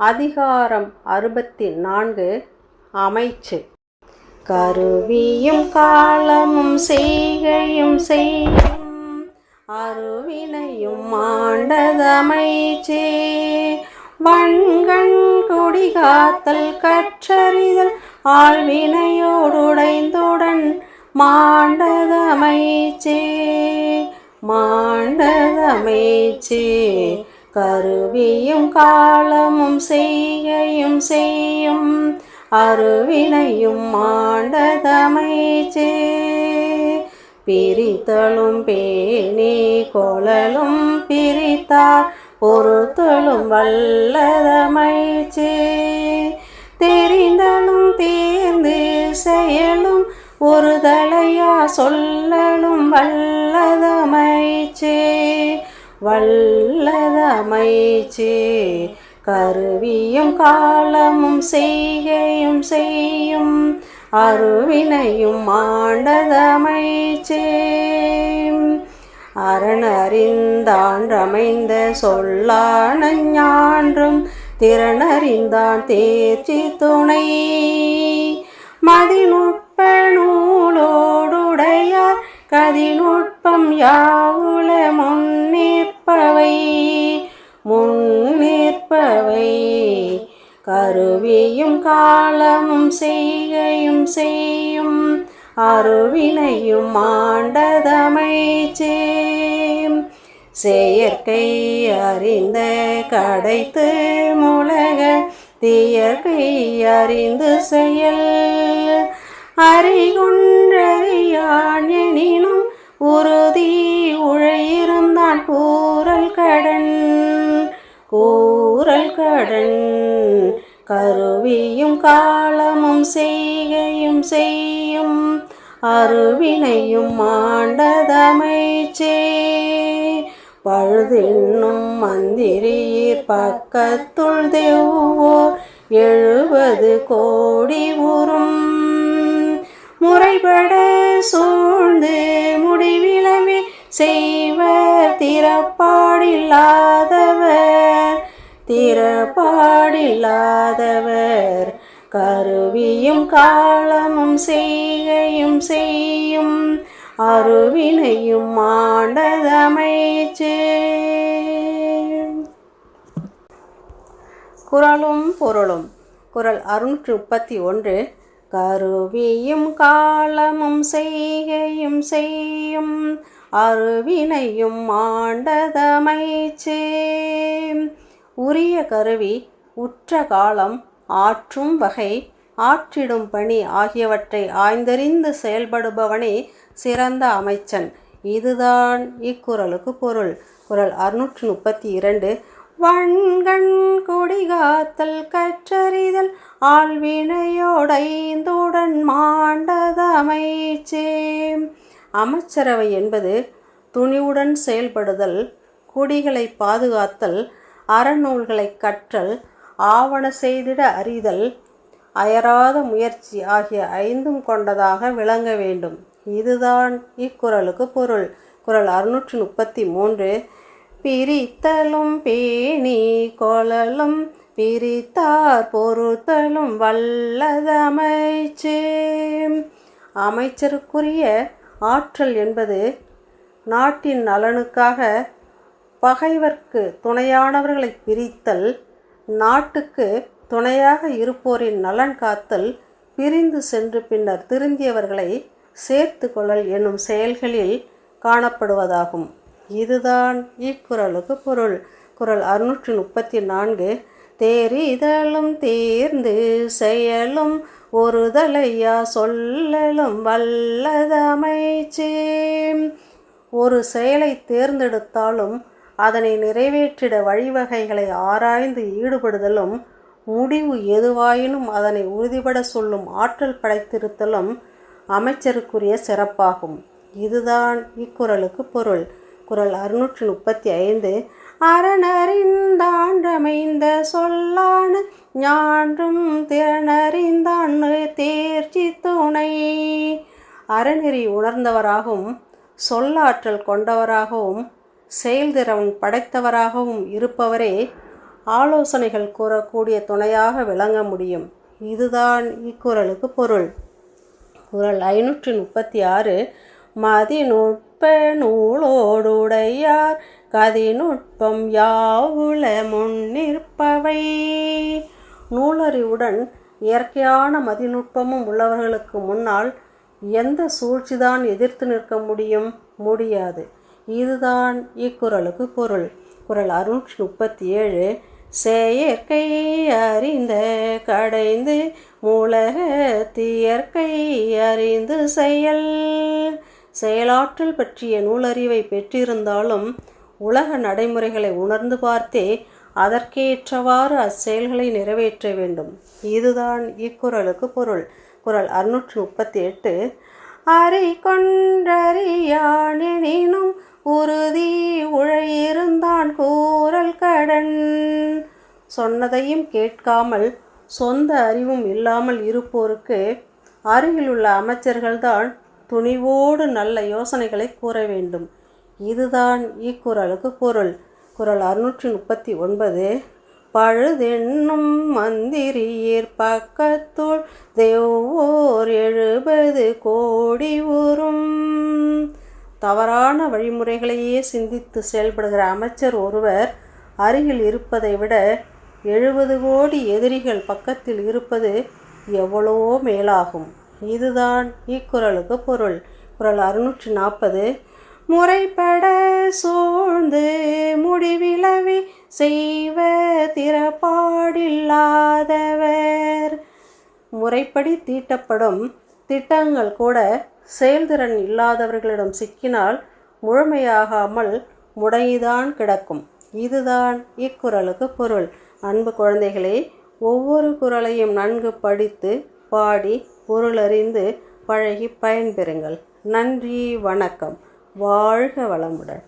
அதிகாரம் 64 அமைச்சு. கருவியும் காலமும் செய்கையும் செய்யும் அருவினையும் மாண்டதமைச்சே. வன்கண் குடிகாத்தல் கற்றறிதல் ஆழ்வினையோடுடைந்துடன் மாண்டதமைச்சே. மாண்டதமைச்சே. கருவியும் காலமும் செய்கையும் செய்யும் அருவினையும் மாண்டதமைச்சே. பிரித்தலும் பேணி கொளலும் பிரித்தார் பொறுத்தலும் வல்லதமைச்சே. தெரிந்தலும் தேர்ந்து செயலும் ஒரு தலையா சொல்லலும் வல்லதமைச்சே. வல்லதமைச்சே. கருவியும் காலமும் செய்கையும் செய்யும் அருவினையும் மாண்டதமைச்சே. அரணறிந்தான்றமைந்த சொல்லான ஞான்றும் திறனறிந்தான் தேர்ச்சி துணை. மதிநுட்ப நூலோடுடையார் கதிநுட்பம் யாவுல முன்னிற்பவை. கருவியும் காலமும் செய்கையும் செய்யும் அருவினையும் மாண்டதமைச்சே. செயற்கை அறிந்த கடைத்து முலக தியற்கை அறிந்து செயல் அறிகுன்றறியான் எனினும் உறுதி உழையிருந்தான் கூறல் கடன். கருவியும் காலமும் செய்கையும் செய்யும் அருவினையும் மாண்டதமைச்சே. பழுதென்னும் மந்திரீர் பக்கத்துள் தெவ்வோர் 70 கோடி உறும் முறைபட சூழ்ந்து முடிவிலவே செய்வர் திறப்பாடில்லாதவர். கருவியும் காலமும் செய்கையும் செய்யும் அருவினையும் மாண்டதமைச்சே. குறளும் பொருளும். குறள் 631. கருவியும் காலமும் செய்கையும் செய்யும் அருவினையும் மாண்டதமைச்சே. உரிய கருவி உற்ற காலம் ஆற்றும் வகை ஆற்றிடும் பணி ஆகியவற்றை ஆய்ந்தறிந்து செயல்படுபவனே சிறந்த அமைச்சன். இதுதான் இக்குறளுக்கு பொருள். குறள் 632. வன்கண் குடிகாத்தல் கற்றறிதல் ஆழ்வினையோடைந்துடன் மாண்டதமைச்சே. அமைச்சரவை என்பது துணிவுடன் செயல்படுதல், குடிகளை பாதுகாத்தல், அறநூல்களை கற்றல், ஆவண செய்திட அறிதல், அயராத முயற்சி ஆகிய 5 கொண்டதாக விளங்க வேண்டும். இதுதான் இக்குறளுக்கு பொருள். குறள் 633. பிரித்தலும் பேணி கொளலும் பிரித்தார் பொறுத்தலும் வல்லதமைச்சே. அமைச்சருக்குரிய ஆற்றல் என்பது நாட்டின் நலனுக்காக பகைவர்க்கு துணையானவர்களை பிரித்தல், நாட்டுக்கு துணையாக இருப்போரின் நலன் காத்தல், பிரிந்து சென்று பின்னர் திருந்தியவர்களை சேர்த்து கொள்ளல் என்னும் செயல்களில் காணப்படுவதாகும். இதுதான் இக்குறளுக்கு பொருள். குறள் 634. தேரிதலும் தேர்ந்து செயலும் ஒரு தலையா சொல்லலும் வல்லதமைச்சே. ஒரு செயலை தேர்ந்தெடுத்தாலும் அதனை நிறைவேற்றிட வழிவகைகளை ஆராய்ந்து ஈடுபடுதலும், முடிவு எதுவாயினும் அதனை உறுதிபட சொல்லும் ஆற்றல் படைத்திருத்தலும் அமைச்சருக்குரிய சிறப்பாகும். இதுதான் இக்குறளுக்கு பொருள். குறள் 635. அரணறிந்தான்றமைந்த சொல்லான ஞான்றும் திறனறிந்தான் தேர்ச்சி துணை. அறநெறி உணர்ந்தவராகவும் சொல்லாற்றல் கொண்டவராகவும் செயல்திறன் படைத்தவராகவும் இருப்பவரே ஆலோசனைகள் கூறக்கூடிய துணையாக விளங்க முடியும். இதுதான் இக்குறளுக்கு பொருள். குறள் 536. மதிநுட்ப நூலோடுடையார் கதிநுட்பம் யாவுள முன்னிற்பவை. நூலறிவுடன் இயற்கையான மதிநுட்பமும் உள்ளவர்களுக்கு முன்னால் எந்த சூழ்ச்சிதான் எதிர்த்து நிற்க முடியாது. இதுதான் இக்குறளுக்கு பொருள். குறள் 637. செயற்கை அறிந்த கடைந்து மூலகத்தியற்கை அறிந்து செயலாற்றல் பற்றிய நூலறிவை பெற்றிருந்தாலும் உலக நடைமுறைகளை உணர்ந்து பார்த்தே அதற்கேற்றவாறு அச்செயல்களை நிறைவேற்ற வேண்டும். இதுதான் இக்குறளுக்கு பொருள். குறள் 638. அறி கொன்றறியானெனினும் உறுதி உழையிருந்தான் கூறல் கடன். சொன்னதையும் கேட்காமல் சொந்த அறிவும் இல்லாமல் இருப்போருக்கு அருகிலுள்ள அமைச்சர்கள்தான் துணிவோடு நல்ல யோசனைகளை கூற வேண்டும். இதுதான் இக்குறளுக்கு பொருள். குறள் 639. பழுதென்னும் மந்திரியர் பக்கத்துள் தெவ்வோர் 70 கோடி ஊரும். தவறான வழிமுறைகளையே சிந்தித்து செயல்படுகிற அமைச்சர் ஒருவர் அருகில் இருப்பதை விட 70 கோடி எதிரிகள் பக்கத்தில் இருப்பது எவ்வளோ மேலாகும். இதுதான் இக்குறளுக்கு பொருள். குறள் 640. முறைப்பட சூழ்ந்து முடிவிலவி செய்வ திறப்பாடில்லாதவர். முறைப்படி தீட்டப்படும் திட்டங்கள் கூட செயல்திறன் இல்லாதவர்களிடம் சிக்கினால் முழுமையாகாமல் முடங்கிதான் கிடக்கும். இதுதான் இக்குறளுக்கு பொருள். அன்பு குழந்தைகளே, ஒவ்வொரு குறளையும் நன்கு படித்து பாடி பொருளறிந்து பழகி பயன்பெறுங்கள். நன்றி, வணக்கம். வாழ்க வளமுடன்.